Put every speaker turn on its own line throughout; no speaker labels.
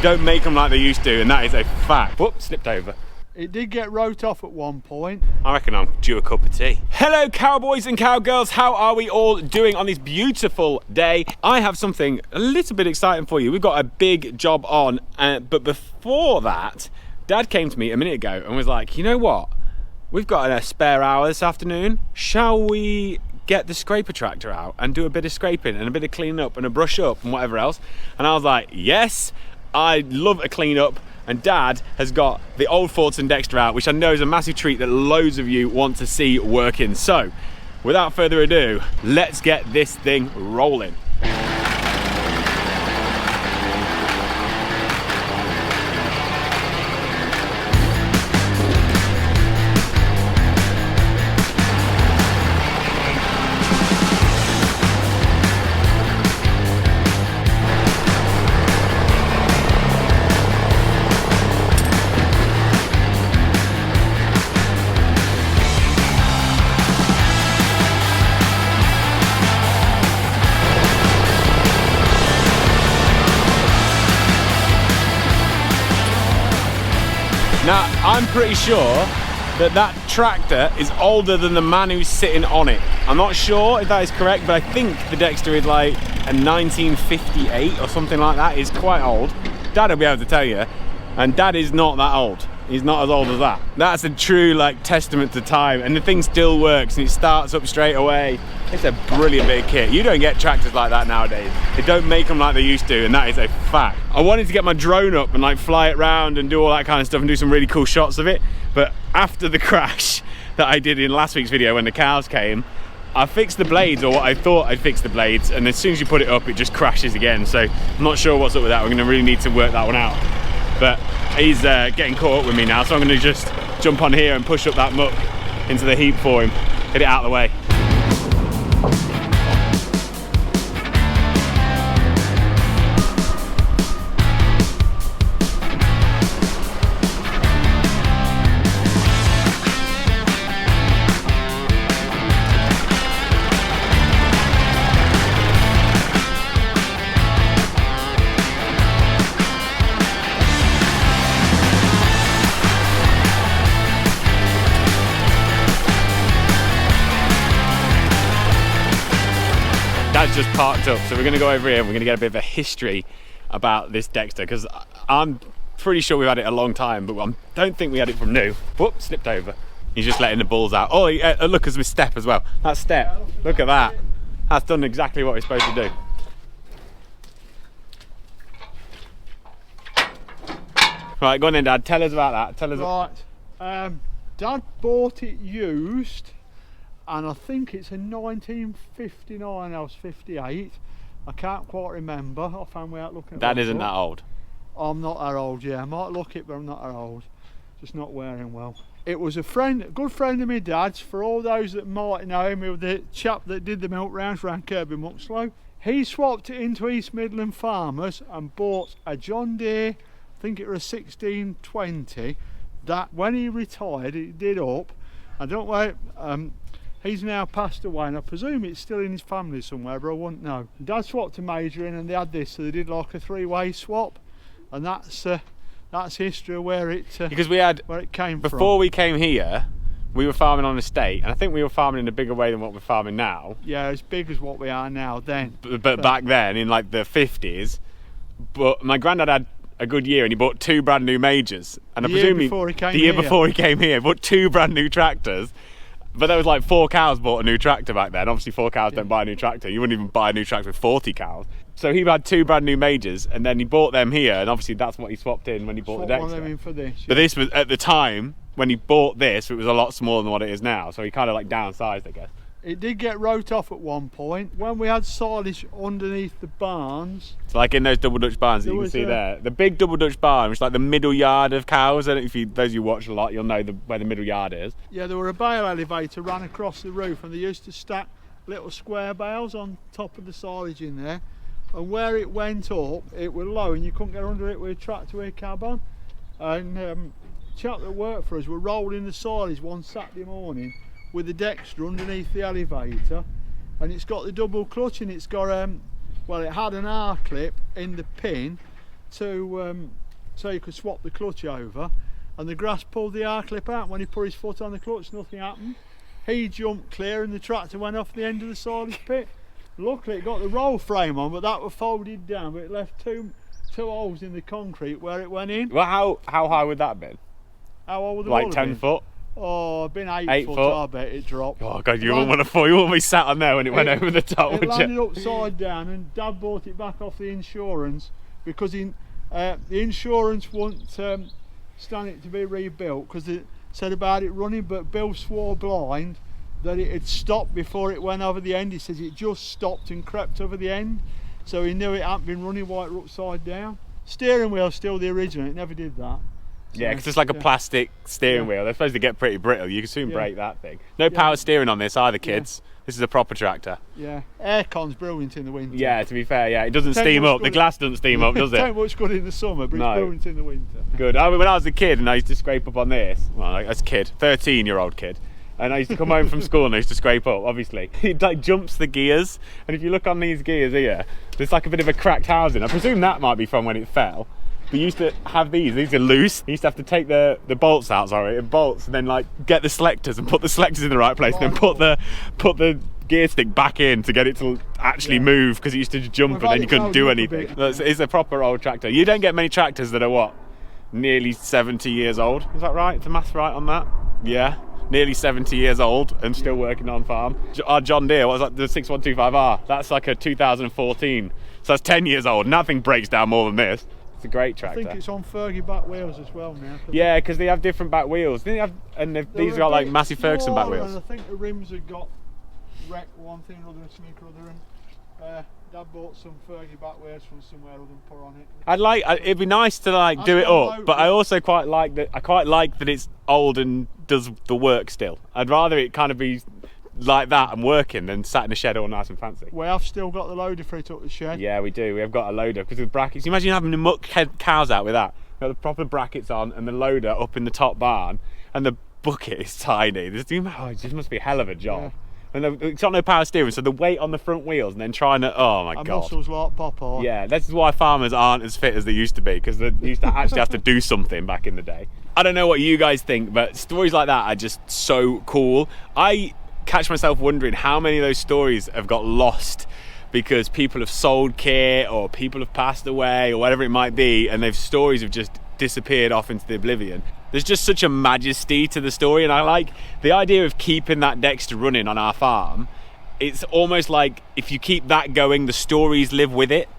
don't make them like they used to, and that is a fact. Whoop, slipped over.
It did get wrote off at one point.
I reckon I'm due a cup of tea. Hello cowboys and cowgirls, how are we all doing on this beautiful day? I have something a little bit exciting for you. We've got a big job on, but before that, Dad came to me a minute ago and was like, you know what? We've got a spare hour this afternoon. Shall we get the scraper tractor out and do a bit of scraping and a bit of cleaning up and a brush up and whatever else? And I was like, yes, I love a clean up. And Dad has got the old Fordson Dexta out, which I know is a massive treat that loads of you want to see working. So, without further ado, let's get this thing rolling. Now, I'm pretty sure that that tractor is older than the man who's sitting on it. I'm not sure if that is correct, but I think the Dexta is like a 1958 or something like that. It's quite old. Dad will be able to tell you, and Dad is not that old. He's not as old as that. That's a true like testament to time, and the thing still works and it starts up straight away. It's a brilliant bit of kit. You don't get tractors like that nowadays. They don't make them like they used to, and that is a fact. I wanted to get my drone up and like fly it around and do all that kind of stuff and do some really cool shots of it, but after the crash that I did in last week's video when the cows came, I fixed the blades, or what I thought I'd fixed the blades, and as soon as you put it up, it just crashes again. So I'm not sure what's up with that. We're gonna really need to work that one out. But he's getting caught up with me now, so I'm gonna just jump on here and push up that muck into the heap for him, get it out of the way. Dad's just parked up, so we're going to go over here and we're going to get a bit of a history about this Dexta, because I'm pretty sure we've had it a long time, but I don't think we had it from new. Whoop, slipped over. He's just letting the bulls out. Oh, look at his step as well. That step, look at that. That's done exactly what it's supposed to do. Right, go on then, Dad. Tell us about that. Tell us.
Right, Dad bought it used, and I think it's a 1959 house, 58. I can't quite remember. I found we out looking at
Dad isn't that old.
I'm not that old, yeah. I might look it, but I'm not that old. Just not wearing well. It was a good friend of my Dad's. For all those that might know him, he was the chap that did the milk rounds around Kirby Muxlow. He swapped it into East Midland Farmers and bought a John Deere, I think it was a 1620, that when he retired, it did up. I don't know, he's now passed away, and I presume it's still in his family somewhere, but I wouldn't know. Dad swapped a Major in, and they had this, so they did like a three-way swap, and that's history of where it came from.
Before we came here, we were farming on an estate, and I think we were farming in a bigger way than what we're farming now.
Yeah, as big as what we are now then.
But back then, in like the 50s, but my granddad had a good year and he bought two brand new Majors, and I presume the year before he came here, bought two brand new tractors. But there was like 4 cows bought a new tractor back then. Obviously 4 cows don't buy a new tractor. You wouldn't even buy a new tractor with 40 cows. So he had 2 brand new Majors, and then he bought them here, and obviously that's what he swapped in when he bought the Dexta.
Them in for this, yeah.
But this was, at the time, when he bought this, it was a lot smaller than what it is now. So he kind of like downsized, I guess.
It did get wrote off at one point. When we had silage underneath the barns.
It's like in those double Dutch barns that you can see there. The big double Dutch barn, which is like the middle yard of cows. And if those of you watch a lot, you'll know where the middle yard is. Yeah,
there were a bale elevator ran across the roof, and they used to stack little square bales on top of the silage in there. And where it went up, it was low, and you couldn't get under it with a tractor with a cab on. And chap that worked for us were rolling the silage one Saturday morning with the Dexta underneath the elevator, and it's got the double clutch, and it's got well, it had an R clip in the pin to so you could swap the clutch over, and the grass pulled the R clip out. When he put his foot on the clutch, nothing happened. He jumped clear and the tractor went off the end of the silage pit. Luckily it got the roll frame on, but that was folded down, but it left two holes in the concrete where it went in.
Well, how high would that have been?
How old would the
Like 10 foot?
Oh, been 8 foot, I bet it dropped.
Oh God, you wouldn't want to fall. You wouldn't be sat on there when it went over the top, would you?
It landed upside down, and Dad bought it back off the insurance because the insurance wouldn't stand it to be rebuilt because they said about it running, but Bill swore blind that it had stopped before it went over the end. He says it just stopped and crept over the end, so he knew it hadn't been running while it were upside down. Steering wheel's still the original, it never did that.
Yeah, because it's like a plastic steering wheel. They're supposed to get pretty brittle. You can soon break that thing. No power steering on this either, kids. This is a proper tractor.
Yeah, aircon's brilliant in the winter.
Yeah, to be fair, it doesn't steam up. The glass doesn't steam up, does it?
It ain't much good in the summer, but it's brilliant in the winter.
Good. I mean, when I was a kid and I used to scrape up on this, well, as a kid, 13-year-old kid, and I used to come home from school and I used to scrape up, obviously. It like jumps the gears, and if you look on these gears here, there's like a bit of a cracked housing. I presume that might be from when it fell. We used to have these are loose. You used to have to take the bolts out, bolts, and then like get the selectors and put the selectors in the right place, and then put the gear stick back in to get it to actually move, because it used to just jump and then you couldn't do anything. It's a proper old tractor. You don't get many tractors that are what? Nearly 70 years old. Is that right? Is the math right on that? Yeah. Nearly 70 years old and still working on farm. Our John Deere, what was that, the 6125R? That's like a 2014. So that's 10 years old. Nothing breaks down more than this. It's a great tractor.
I think it's on Fergie back wheels as well now.
Yeah, because they have different back wheels. These have got like massive Ferguson back wheels.
And I think the rims have got wrecked one thing or other, something or other. And Dad bought some Fergie back wheels from somewhere other and put on it.
It'd be nice to like do it up, but I also quite like that. I quite like that it's old and does the work still. I'd rather it kind of be like that and working than sat in a shed all nice and fancy.
We have still got the loader for it up the shed.
Yeah, we do. We have got a loader because of the brackets. You imagine having the muck cows out with that. We've got the proper brackets on and the loader up in the top barn, and the bucket is tiny. It just must be a hell of a job. Yeah. And it's got no power steering, so the weight on the front wheels and then trying to, oh my God.
Muscles like Popeye.
Yeah, this is why farmers aren't as fit as they used to be, because they used to actually have to do something back in the day. I don't know what you guys think, but stories like that are just so cool. I catch myself wondering how many of those stories have got lost because people have sold kit or people have passed away or whatever it might be, and those stories have just disappeared off into the oblivion. There's just such a majesty to the story, and I like the idea of keeping that Dexta running on our farm. It's almost like if you keep that going, the stories live with it,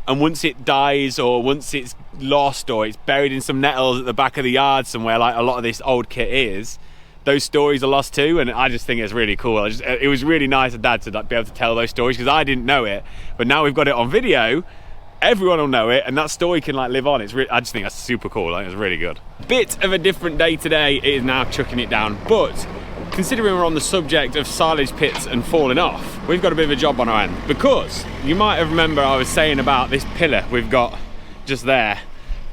and once it dies or once it's lost or it's buried in some nettles at the back of the yard somewhere, like a lot of this old kit is, those stories are lost too. And I just think it's really cool. It was really nice of Dad to be able to tell those stories, because I didn't know it, but now we've got it on video, everyone will know it, and that story can like live on. I just think that's super cool. I think it's really good. Bit of a different day today. It is now chucking it down, but considering we're on the subject of silage pits and falling off, we've got a bit of a job on our hand, because you might have remembered I was saying about this pillar we've got just there.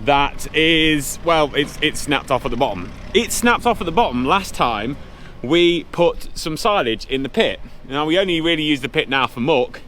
That is, well, it's snapped off at the bottom. It snapped off at the bottom last time we put some silage in the pit. Now, we only really use the pit now for muck,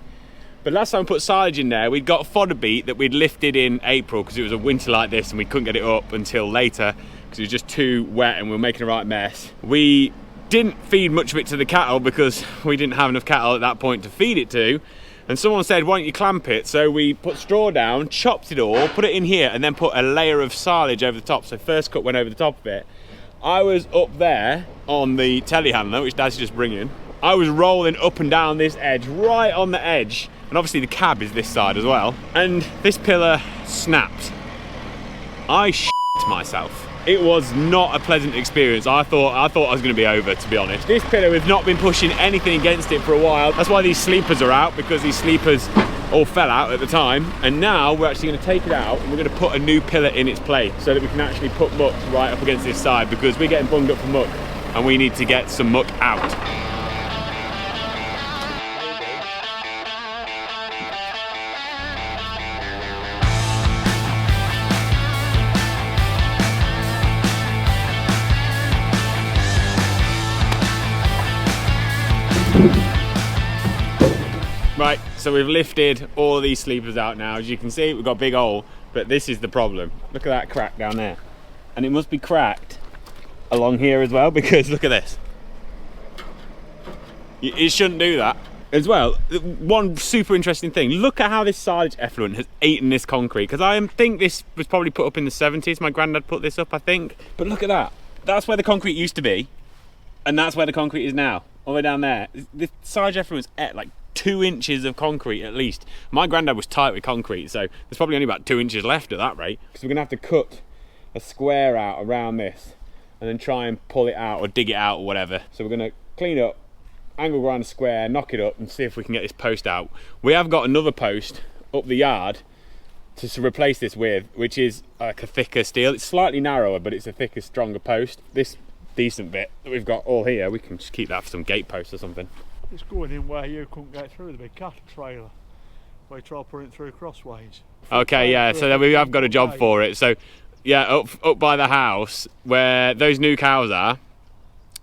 but last time we put silage in there, we'd got a fodder beet that we'd lifted in April because it was a winter like this and we couldn't get it up until later because it was just too wet and we were making a right mess. We didn't feed much of it to the cattle because we didn't have enough cattle at that point to feed it to. And someone said, why don't you clamp it? So we put straw down, chopped it all, put it in here, and then put a layer of silage over the top. So first cut went over the top of it. I was up there on the telehandler, which Dad's just bringing. I was rolling up and down this edge, right on the edge. And obviously the cab is this side as well. And this pillar snapped. I shit myself. It was not a pleasant experience. I thought I was going to be over, to be honest. This pillar, we've not been pushing anything against it for a while. That's why these sleepers are out, because these sleepers all fell out at the time. And now we're actually going to take it out and we're going to put a new pillar in its place so that we can actually put muck right up against this side, because we're getting bunged up for muck and we need to get some muck out. Right, so we've lifted all of these sleepers out now. As you can see, we've got a big hole, but this is the problem. Look at that crack down there. And it must be cracked along here as well, because look at this. It shouldn't do that. As well, one super interesting thing, look at how this silage effluent has eaten this concrete, because I think this was probably put up in the 70s. My granddad put this up, I think. But look at that. That's where the concrete used to be, and that's where the concrete is now, all the way down there. The silage effluent's ate like 2 inches of concrete at least. My granddad was tight with concrete, so there's probably only about 2 inches left at that rate. So we're gonna have to cut a square out around this, and then try and pull it out or dig it out or whatever. So we're gonna clean up, angle grind a square, knock it up, and see if we can get this post out. We have got another post up the yard to replace this with, which is like a thicker steel. It's slightly narrower, but it's a thicker, stronger post. This decent bit that we've got all here, we can just keep that for some gate posts or something.
It's going in where you couldn't get through the big cattle trailer. We try putting it through crossways.
Okay, yeah, so then we have got a job for it. So yeah, up by the house where those new cows are,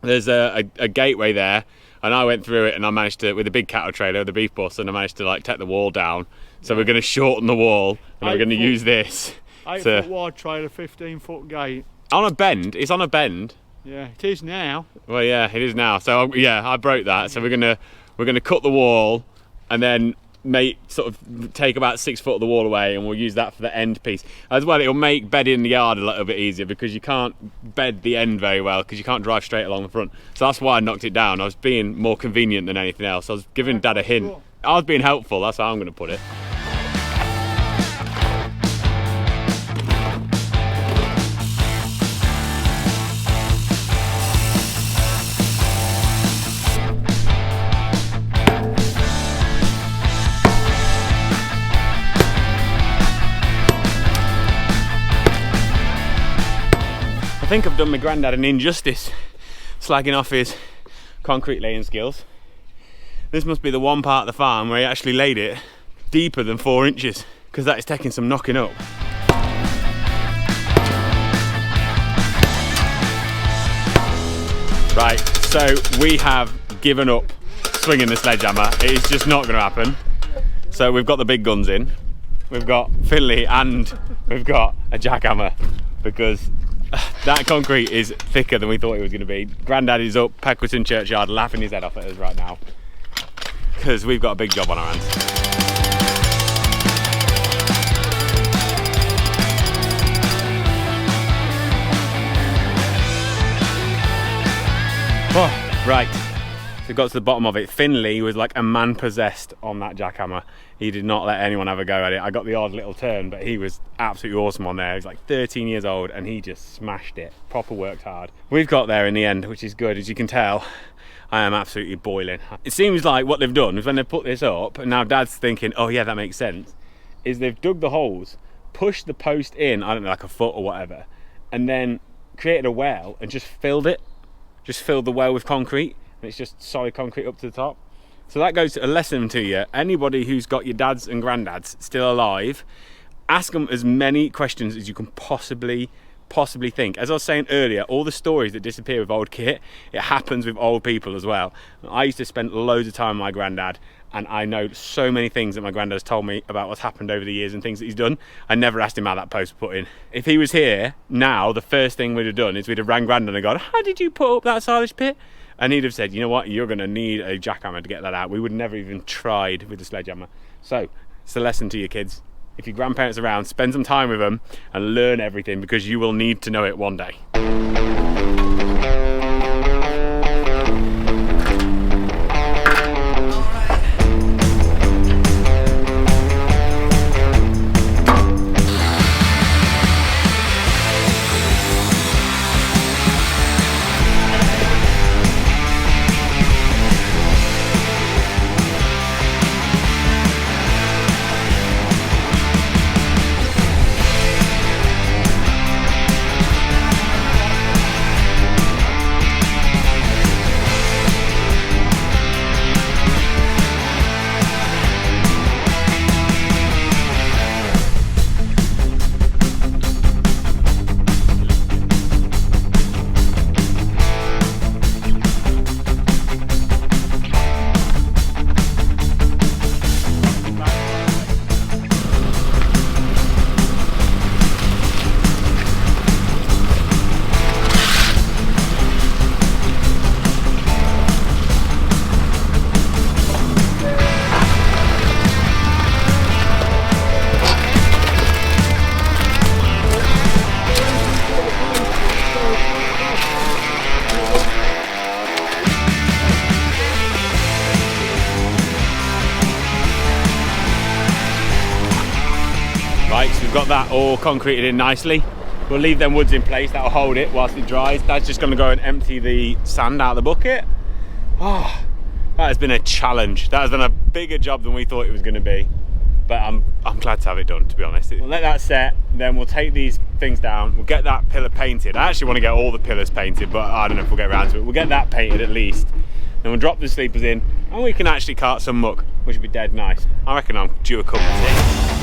there's a gateway there. And I went through it, and I managed to, with a big cattle trailer, the beef bus, and I managed to like take the wall down. So we're going to shorten the wall, and we're going to use this.
8 foot wide trailer, 15-foot gate.
On a bend. It's on a bend.
Yeah, it is now.
Well, yeah, it is now. So yeah, I broke that. So we're gonna cut the wall, and then sort of take about 6 foot of the wall away, and we'll use that for the end piece. As well, it'll make bedding the yard a little bit easier, because you can't bed the end very well, because you can't drive straight along the front. So that's why I knocked it down. I was being more convenient than anything else. I was giving Dad a hint. I was being helpful, that's how I'm going to put it. I think I've done my granddad an injustice slagging off his concrete laying skills. This must be the one part of the farm where he actually laid it deeper than 4 inches, because that is taking some knocking up. Right, so we have given up swinging the sledgehammer. It is just not going to happen. So we've got the big guns in. We've got Finley and we've got a jackhammer, because that concrete is thicker than we thought it was going to be. Grandad is up Peckleton Churchyard laughing his head off at us right now, because we've got a big job on our hands. Oh, right, so we got to the bottom of it. Finley was like a man possessed on that jackhammer. He did not let anyone have a go at it. I got the odd little turn, but he was absolutely awesome on there. He's like 13 years old, and he just smashed it. Proper worked hard. We've got there in the end, which is good. As you can tell, I am absolutely boiling. It seems like what they've done is, when they've put this up, and now Dad's thinking, oh yeah, that makes sense, is they've dug the holes, pushed the post in, I don't know, like a foot or whatever, and then created a well and just filled it. Just filled the well with concrete, and it's just solid concrete up to the top. So that goes to a lesson to you. Anybody who's got your dads and granddads still alive, ask them as many questions as you can possibly think. As I was saying earlier, all the stories that disappear with old kit, it happens with old people as well. I used to spend loads of time with my granddad, and I know so many things that my granddad has told me about what's happened over the years and things that he's done. I never asked him how that post was put in. If he was here now, the first thing we'd have done is we'd have rang granddad and gone, how did you put up that silage pit? And he'd have said, you know what, you're going to need a jackhammer to get that out. We would never even tried with the sledgehammer. So it's a lesson to your kids. If your grandparents are around, spend some time with them and learn everything, because you will need to know it one day. we've got that all concreted in nicely. We'll leave them woods in place, that'll hold it whilst it dries. Dad's just gonna go and empty the sand out of the bucket. Oh, that has been a challenge. That has been a bigger job than we thought it was gonna be. But I'm glad to have it done, to be honest. We'll let that set, then we'll take these things down, we'll get that pillar painted. I actually want to get all the pillars painted, but I don't know if we'll get around to it. We'll get that painted at least. Then we'll drop the sleepers in, and we can actually cart some muck, which would be dead nice. I reckon I'm due a cup of tea.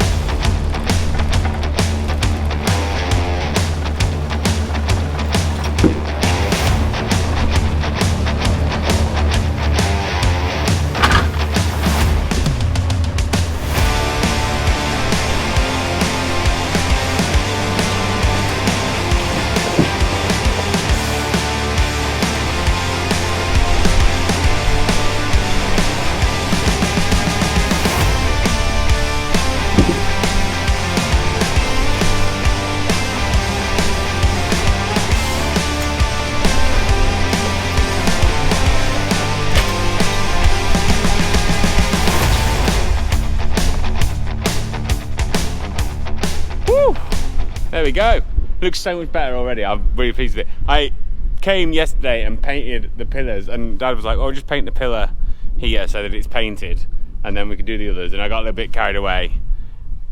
There we go. Looks so much better already. I'm really pleased with it. I came yesterday and painted the pillars, and Dad was like, oh, just paint the pillar here so that it's painted and then we can do the others. And I got a little bit carried away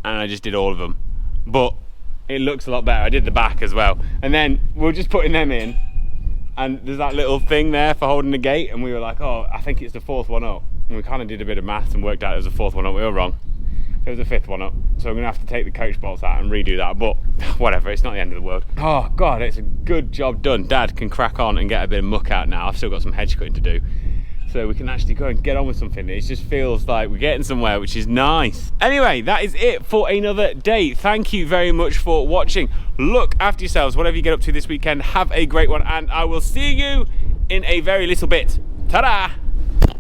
and I just did all of them. But it looks a lot better. I did the back as well. And then we were just putting them in, and there's that little thing there for holding the gate, and we were like, oh, I think it's the fourth one up. And we kind of did a bit of maths and worked out it was the fourth one up. We were wrong. It was the fifth one up, so I'm gonna have to take the coach bolts out and redo that, but whatever, it's not the end of the world. Oh God, it's a good job done. Dad can crack on and get a bit of muck out now. I've still got some hedge cutting to do, so we can actually go and get on with something. It just feels like we're getting somewhere, which is nice. Anyway, that is it for another day. Thank you very much for watching. Look after yourselves, whatever you get up to this weekend. Have a great one, and I will see you in a very little bit. Ta-da!